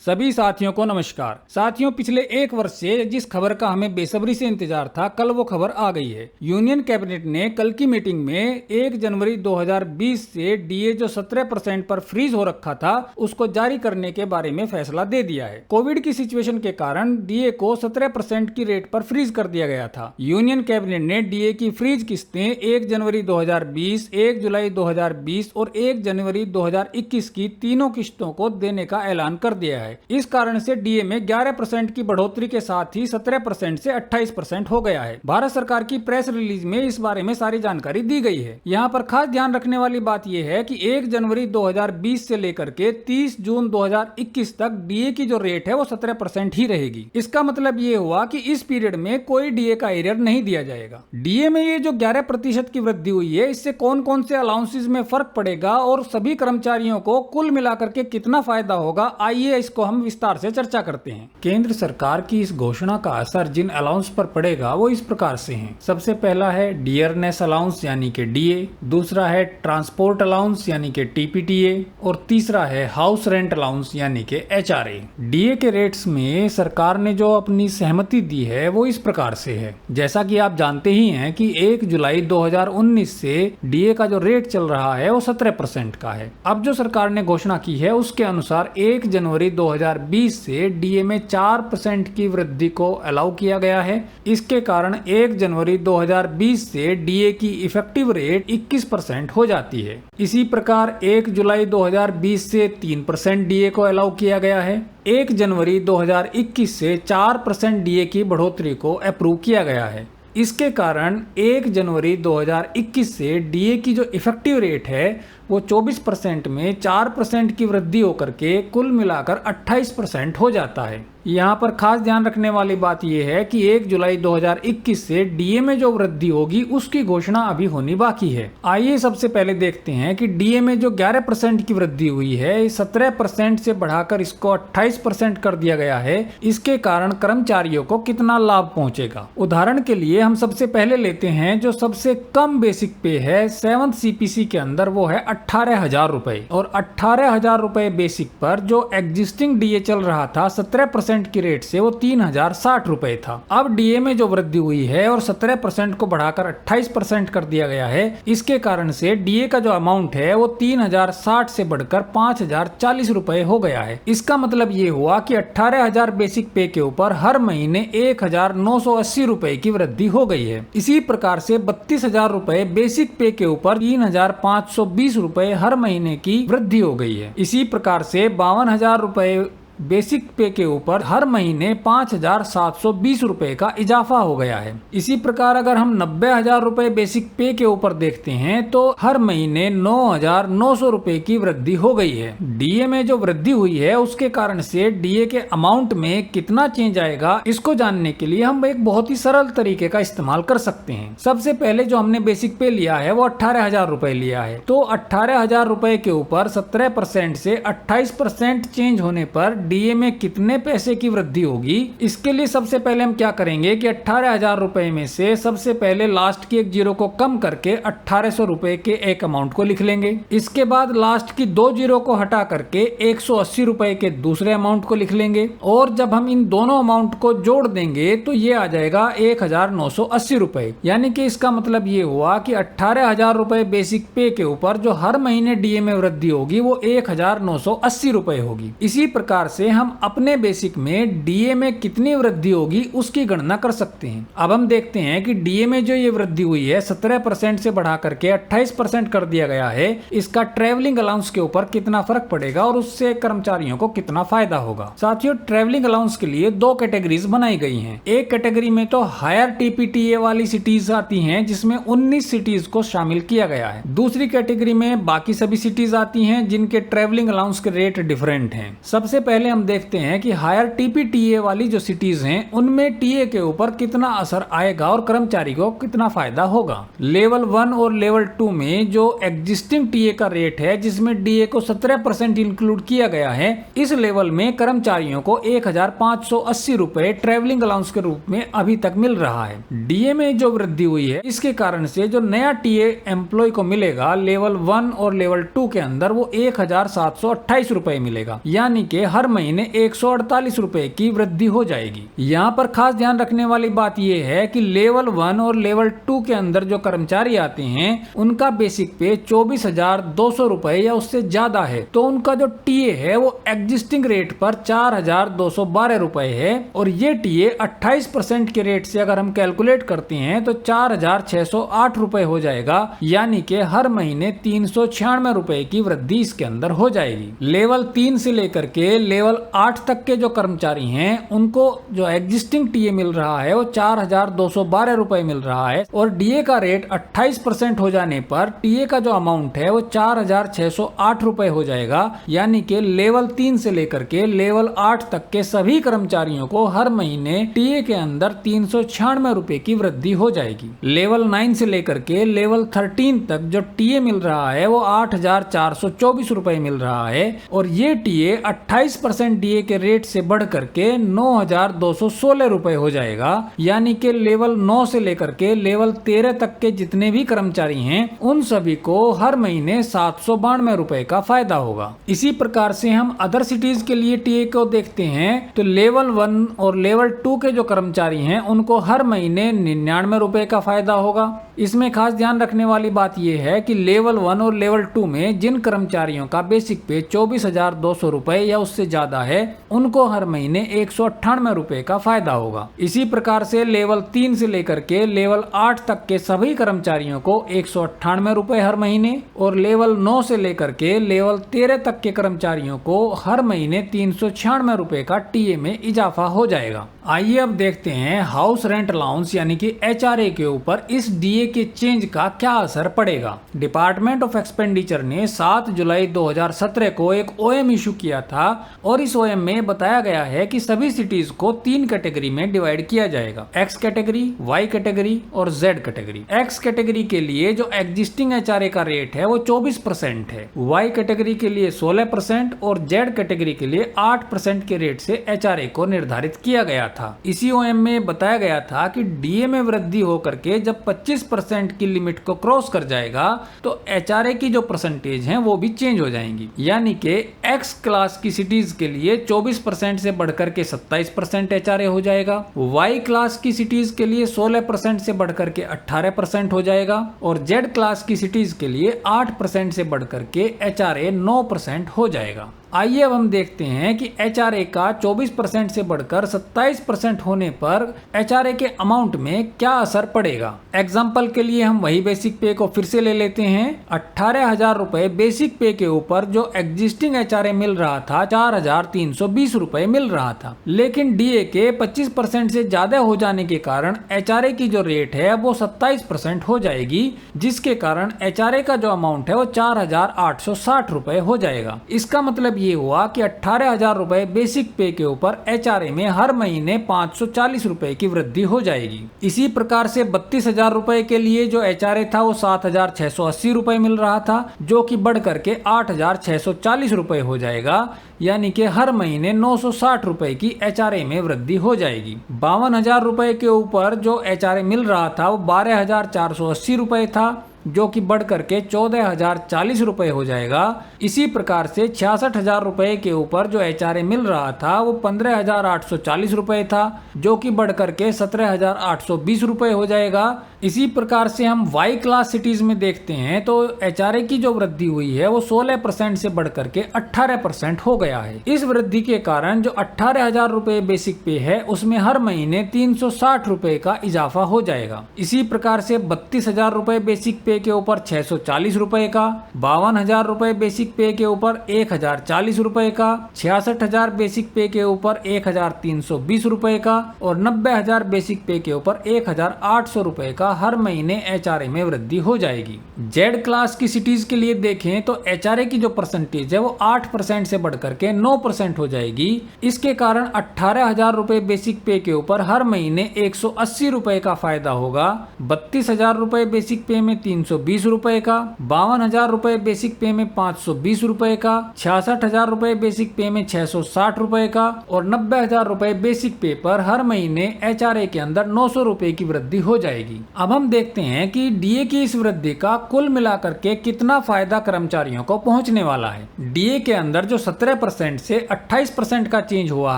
सभी साथियों को नमस्कार। साथियों, पिछले एक वर्ष से जिस खबर का हमें बेसब्री से इंतजार था, कल वो खबर आ गई है। यूनियन कैबिनेट ने कल की मीटिंग में 1 जनवरी 2020 से डीए जो 17% पर फ्रीज हो रखा था, उसको जारी करने के बारे में फैसला दे दिया है। कोविड की सिचुएशन के कारण डीए को 17% की रेट पर फ्रीज कर दिया गया था। यूनियन कैबिनेट ने डीए की फ्रीज किस्तें 1 जनवरी 2020, 1 जुलाई 2020 और 1 जनवरी 2021 की तीनों किस्तों को देने का ऐलान कर दिया है। इस कारण से डीए में 11% की बढ़ोतरी के साथ ही 17% से 28% हो गया है। भारत सरकार की प्रेस रिलीज में इस बारे में सारी जानकारी दी गई है। यहाँ पर खास ध्यान रखने वाली बात यह है कि 1 जनवरी 2020 से लेकर के 30 जून 2021 तक डीए की जो रेट है वो 17% ही रहेगी। इसका मतलब ये हुआ कि इस पीरियड में कोई डीए का एरियर नहीं दिया जाएगा। डीए में ये जो 11% की वृद्धि हुई है, इससे कौन कौन से अलाउंसेस में फर्क पड़ेगा और सभी कर्मचारियों को कुल मिलाकर के कितना फायदा होगा, आइए इसको हम विस्तार से चर्चा करते हैं। केंद्र सरकार की इस घोषणा का असर जिन अलाउंस पर पड़ेगा वो इस प्रकार से हैं। सबसे पहला है डियरनेस अलाउंस यानी कि डीए, दूसरा है ट्रांसपोर्ट अलाउंस यानी कि टीपीटीए और तीसरा है हाउस रेंट अलाउंस यानी कि एचआरए। डीए के रेट्स में सरकार ने जो अपनी सहमति दी है वो इस प्रकार से है। जैसा कि आप जानते ही हैं कि 1 जुलाई 2019 से डीए का जो रेट चल रहा है वो 17% का है। अब जो सरकार ने घोषणा की है उसके अनुसार 1 जनवरी 2020 से डीए में 4% की वृद्धि को अलाउ किया गया है। इसके कारण 1 जनवरी 2020 से डीए की इफेक्टिव रेट 21% हो जाती है। इसी प्रकार 1 जुलाई 2020 से 3% डीए को अलाउ किया गया है। 1 जनवरी 2021 से 4% डीए की बढ़ोतरी को अप्रूव किया गया है। इसके कारण 1 जनवरी 2021 से डीए की जो इफेक्टिव रेट है वो 24% में 4% की वृद्धि होकर के कुल मिलाकर 28% हो जाता है। यहाँ पर खास ध्यान रखने वाली बात यह है कि 1 जुलाई 2021 से डीए में जो वृद्धि होगी उसकी घोषणा अभी होनी बाकी है। आइए सबसे पहले देखते हैं कि डीए में जो 11% की वृद्धि हुई है, 17% से बढ़ाकर इसको 28% कर दिया गया है। इसके कारण कर्मचारियों को कितना लाभ पहुंचेगा। उदाहरण के लिए हम सबसे पहले लेते हैं जो सबसे कम बेसिक पे है 7th सीपीसी के अंदर, वो है 18,000 रुपए। और 18,000 रुपए बेसिक पर जो एग्जिस्टिंग डीए चल रहा था 17% की रेट से, वो 3,060 रुपए था। अब डीए में जो वृद्धि हुई है और 17% को बढ़ाकर 28% कर दिया गया है, इसके कारण से डीए का जो अमाउंट है वो 3,060 से बढ़कर 5,040 रुपए हो गया है। इसका मतलब ये हुआ कि 18,000 बेसिक पे के ऊपर हर महीने 1,980 रुपए की वृद्धि हो गई है। इसी प्रकार से 32,000 रुपए बेसिक पे के ऊपर 3,520 रुपए हर महीने की वृद्धि हो गई है। इसी प्रकार से 52,000 रुपए बेसिक पे के ऊपर हर महीने 5,720 रुपए का इजाफा हो गया है। इसी प्रकार अगर हम 90,000 रुपए बेसिक पे के ऊपर देखते हैं तो हर महीने 9,900 रुपए की वृद्धि हो गई है। डीए में जो वृद्धि हुई है उसके कारण से डीए के अमाउंट में कितना चेंज आएगा, इसको जानने के लिए हम एक बहुत ही सरल तरीके का इस्तेमाल कर सकते हैं। सबसे पहले जो हमने बेसिक पे लिया है वो 18,000 रुपए लिया है, तो 18,000 रुपए के ऊपर 17% से 28% चेंज होने पर डीए में कितने पैसे की वृद्धि होगी। इसके लिए सबसे पहले हम क्या करेंगे कि 18,000 रुपए में से सबसे पहले लास्ट की एक जीरो को कम करके 1,800 रुपए के एक अमाउंट को लिख लेंगे। इसके बाद लास्ट की 2 जीरो को हटा करके 180 रुपए के दूसरे अमाउंट को लिख लेंगे और जब हम इन दोनों अमाउंट को जोड़ देंगे तो ये आ जाएगा 1,980 रुपए। यानी कि इसका मतलब ये हुआ कि 18,000 रुपए बेसिक पे के ऊपर जो हर महीने डीए में वृद्धि होगी वो 1,980 रुपए होगी। इसी प्रकार से हम अपने बेसिक में डीए में कितनी वृद्धि होगी उसकी गणना कर सकते हैं। अब हम देखते हैं कि डीए में जो ये वृद्धि हुई है 17% से बढ़ा करके 28% कर दिया गया है, इसका ट्रेवलिंग अलाउंस के ऊपर कितना फर्क पड़ेगा और उससे कर्मचारियों को कितना फायदा होगा। साथियों, ट्रेवलिंग अलाउंस के लिए 2 कैटेगरीज बनाई गई हैं। एक कैटेगरी में तो हायर टीपीटीए वाली सिटीज आती हैं जिसमें 19 सिटीज को शामिल किया गया है। दूसरी कैटेगरी में बाकी सभी सिटीज आती हैं जिनके ट्रेवलिंग अलाउंस के रेट डिफरेंट हैं। सबसे पहले हम देखते हैं कि हायर टीपीटीए वाली जो सिटीज हैं उनमें टीए के ऊपर कितना असर आएगा और कर्मचारी को कितना फायदा होगा। लेवल 1 और लेवल 2 में जो एग्जिस्टिंग टीए का रेट है जिसमें डीए को 17% इंक्लूड किया गया है, इस लेवल में कर्मचारियों को 1,580 रुपए ट्रेवलिंग अलाउंस के रूप में अभी तक मिल रहा है। डीए में जो वृद्धि हुई है इसके कारण से जो नया टीए एम्प्लॉय को मिलेगा लेवल 1 और लेवल 2 के अंदर वो 1,728 रुपए मिलेगा। यानी कि हर महीने 148 रुपए की वृद्धि हो जाएगी। यहाँ पर खास ध्यान रखने वाली बात यह है कि लेवल 1 और लेवल 2 के अंदर जो कर्मचारी आते हैं उनका बेसिक पे 24,200 रुपए या उससे ज्यादा है, तो उनका जो टीए है वो एग्जिस्टिंग रेट पर 4,212 रुपए है और ये टीए 28% के रेट से अगर हम कैलकुलेट करते हैं तो 4,608 रुपए हो जाएगा, यानी कि हर महीने 396 रुपए की वृद्धि इसके अंदर हो जाएगी। लेवल 3 से लेकर के लेवल 8 तक के जो कर्मचारी हैं उनको जो एग्जिस्टिंग टीए मिल रहा है वो 4,212 रुपए मिल रहा है और डीए का रेट 28% हो जाने पर टीए का जो अमाउंट है वो 4,608 रुपए हो जाएगा, यानी कि लेवल 3 से लेकर के लेवल 8 तक के सभी कर्मचारियों को हर महीने टीए के अंदर 396 रुपए की वृद्धि हो जाएगी। लेवल 9 से लेकर के लेवल 13 तक जो टीए मिल रहा है वो 8,424 रुपए मिल रहा है और ये टीए 28% डीए के रेट से बढ़ करके 9,216 रुपए हो जाएगा, यानी कि लेवल 9 से लेकर के लेवल 13 तक के जितने भी कर्मचारी हैं उन सभी को हर महीने 792 रुपए का फायदा होगा। इसी प्रकार से हम अदर सिटीज के लिए टीए को देखते हैं तो लेवल 1 और लेवल 2 के जो कर्मचारी हैं उनको हर महीने 99 रुपए का फायदा होगा। इसमें खास ध्यान रखने वाली बात यह है कि लेवल 1 और लेवल 2 में जिन कर्मचारियों का बेसिक पे 24,200 रुपए या उससे ज्यादा है उनको हर महीने 198 रुपए का फायदा होगा। इसी प्रकार से लेवल 3 से लेकर के लेवल 8 तक के सभी कर्मचारियों को 198 रुपए हर महीने और लेवल 9 से लेकर के लेवल 13 तक के कर्मचारियों को हर महीने 396 रुपए का टीए में इजाफा हो जाएगा। आइए अब देखते हैं हाउस रेंट अलाउंस यानी कि एचआरए के ऊपर इस डीए के चेंज का क्या असर पड़ेगा। डिपार्टमेंट ऑफ एक्सपेंडिचर ने 7 जुलाई 2017 को एक ओएम इशू किया था और इस ओएम में बताया गया है कि सभी सिटीज को 3 कैटेगरी में डिवाइड किया जाएगा, एक्स कैटेगरी, वाई कैटेगरी और जेड कैटेगरी। एक्स कैटेगरी के लिए जो एग्जिस्टिंग एचआरए का रेट है वो 24% है, वाई कैटेगरी के लिए 16% और जेड कैटेगरी के लिए 8% के रेट से एचआरए को निर्धारित किया गया था। इसी ओएम में बताया गया था कि डीए में वृद्धि होकर के जब 25% की लिमिट को क्रॉस कर जाएगा तो एचआरए की जो परसेंटेज है वो भी चेंज हो जाएंगी, यानी कि एक्स क्लास की सिटीज के लिए 24% से बढ़कर के 27% एचआरए हो जाएगा, वाई क्लास की सिटीज के लिए 16% से बढ़कर के 18% हो जाएगा और जेड क्लास की सिटीज के लिए 8% से बढ़कर के एचआरए 9% हो जाएगा। आइए अब हम देखते हैं कि एचआरए का 24% से बढ़कर 27% होने पर एचआरए के अमाउंट में क्या असर पड़ेगा। एग्जाम्पल के लिए हम वही बेसिक पे को फिर से ले लेते हैं। 18,000 रुपए बेसिक पे के ऊपर जो एग्जिस्टिंग एचआरए मिल रहा था 4,320 रुपए मिल रहा था, लेकिन डीए के 25% से ज्यादा हो जाने के कारण एचआरए की जो रेट है वो 27% हो जाएगी, जिसके कारण एचआरए का जो अमाउंट है वो 4,860 रुपए हो जाएगा। इसका मतलब ये हुआ कि 18,000 रुपए बेसिक पे के ऊपर एचआरए में हर महीने 540 रुपए की वृद्धि हो जाएगी। इसी प्रकार से 32,000 रुपए के लिए जो एचआरए था वो 7,680 रुपए मिल रहा था, जो कि बढ़ करके 8,640 रुपए हो जाएगा, यानी कि हर महीने 960 रुपए की एचआरए में वृद्धि हो जाएगी। 52,000 रुपए के ऊपर जो एचआरए मिल रहा था वो 12,480 रुपए था, जो कि बढ़ करके 14,040 रुपए हो जाएगा। इसी प्रकार से 66,000 रुपए के ऊपर जो एचआरए मिल रहा था वो 15,840 रुपए था, जो कि बढ़ करके 17,820 रुपए हो जाएगा। इसी प्रकार से हम वाई क्लास सिटीज में देखते हैं तो एचआरए की जो वृद्धि हुई है वो 16% से बढ़ करके 18% हो गया है। इस वृद्धि के कारण जो 18,000 रुपए बेसिक पे है उसमें हर महीने 360 रुपए का इजाफा हो जाएगा। इसी प्रकार से 32,000 रुपए बेसिक पे के ऊपर 640 रुपए का, 52,000 रुपए बेसिक पे के ऊपर 1,040 रुपए का, 66,000 बेसिक पे के ऊपर 1,320 रुपए का और 90,000 बेसिक पे के ऊपर 1,800 रुपए का हर महीने एचआरए में वृद्धि हो जाएगी। जेड क्लास की सिटीज के लिए देखें तो एचआरए की जो परसेंटेज है वो 8% से बढ़कर के 9% हो जाएगी। इसके कारण 18,000 रुपए बेसिक पे के ऊपर हर महीने 180 रुपए का फायदा होगा। 32,000 रुपए बेसिक पे में 320 रुपए का, 52,000 रुपए बेसिक पे में 520 रुपए का, 66,000 रुपए बेसिक पे में 660 रुपए का और 90,000 रुपए बेसिक पे पर हर महीने HRA के अंदर 900 रुपए की वृद्धि हो जाएगी। अब हम देखते हैं कि DA की इस वृद्धि का कुल मिलाकर के कितना फायदा कर्मचारियों को पहुंचने वाला है। DA के अंदर जो 17% से 28% का चेंज हुआ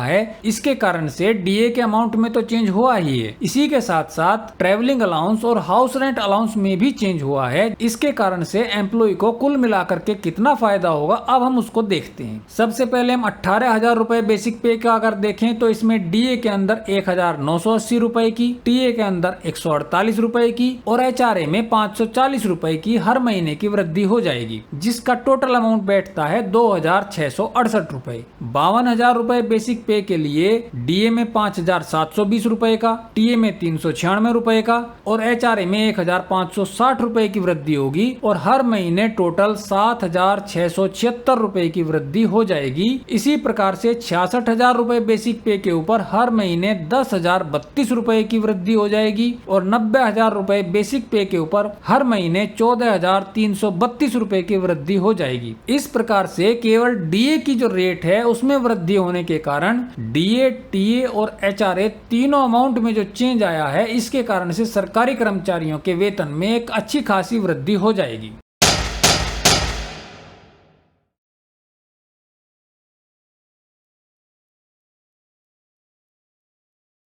है, इसके कारण से DA के अमाउंट में तो चेंज हुआ ही है, इसी के साथ साथ ट्रेवलिंग अलाउंस और हाउस रेंट अलाउंस में भी चेंज हुआ है। इसके कारण से एम्प्लॉय को कुल मिलाकर के कितना फायदा होगा, अब हम उसको देखते हैं। सबसे पहले हम 18,000 रुपए बेसिक पे का अगर देखें तो इसमें DA के अंदर 1,980 रुपए की, TA के अंदर 148 रुपए की और HRA में 540 रुपए की हर महीने की वृद्धि हो जाएगी, जिसका टोटल अमाउंट बैठता है 2,668 रुपए। 52,000 रुपए बेसिक पे के लिए DA में 5,720 रुपए का, TA में 396 रुपए का और HRA में 1,560 रुपए की वृद्धि होगी और हर महीने टोटल 7,676 रुपए की वृद्धि हो जाएगी। इसी प्रकार से 66,000 रुपए बेसिक पे के ऊपर हर महीने 10,032 रुपए की वृद्धि हो जाएगी और 90,000 रुपए बेसिक पे के ऊपर हर महीने 14,332 रुपए की वृद्धि हो जाएगी। इस प्रकार से केवल DA की जो रेट है उसमें वृद्धि होने के कारण DA, TA और HRA तीनों अमाउंट में जो चेंज आया है, इसके कारण से सरकारी कर्मचारियों के वेतन में एक अच्छी खासी वृद्धि हो जाएगी।